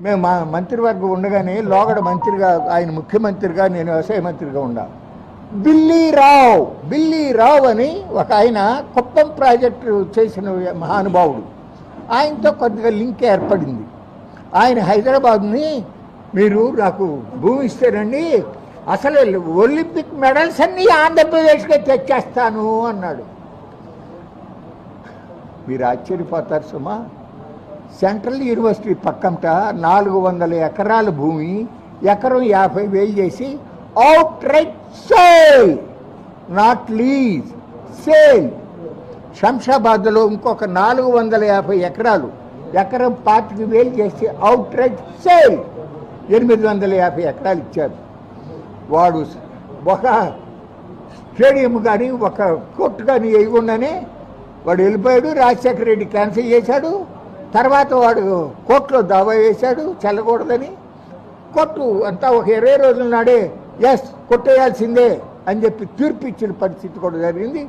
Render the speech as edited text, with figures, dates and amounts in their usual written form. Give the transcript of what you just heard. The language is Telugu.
మేము మా మంత్రివర్గం ఉండగానే లోగడ మంత్రిగా, ఆయన ముఖ్యమంత్రిగా, నేను వ్యవసాయ మంత్రిగా ఉండా. బిల్లీరావు అని ఒక ఆయన కుప్పం ప్రాజెక్టు చేసిన మహానుభావుడు. ఆయనతో కొద్దిగా లింక్ ఏర్పడింది. ఆయన హైదరాబాద్ని మీరు నాకు భూమి ఇస్తారండి, అసలు ఒలింపిక్ మెడల్స్ అన్నీ ఆంధ్రప్రదేశ్కే తెచ్చేస్తాను అన్నాడు. మీరు ఆశ్చర్యపోతారు సుమా. సెంట్రల్ యూనివర్సిటీ పక్కంట 400 ఎకరాల భూమి, ఎకరం 50,000 చేసి outright sale, not lease, sale. శంషాబాద్లో ఇంకొక 450 ఎకరాలు, ఎకరం 25,000 చేసి అవుట్ రైట్ సేల్ 850 ఎకరాలు ఇచ్చారు. వాడు ఒక స్టేడియం కానీ ఒక కోర్టు కానీ వేయకుండానే వాడు వెళ్ళిపోయాడు. రాజశేఖర రెడ్డి క్యాన్సిల్ చేశాడు. తర్వాత వాడు కోర్టులో దావా వేశాడు చెల్లకూడదని. కోర్టు అంతా ఒక 20 రోజుల నాడే ఎస్ కొట్టేయాల్సిందే అని చెప్పి తీర్పు ఇచ్చిన పరిస్థితి కూడా జరిగింది.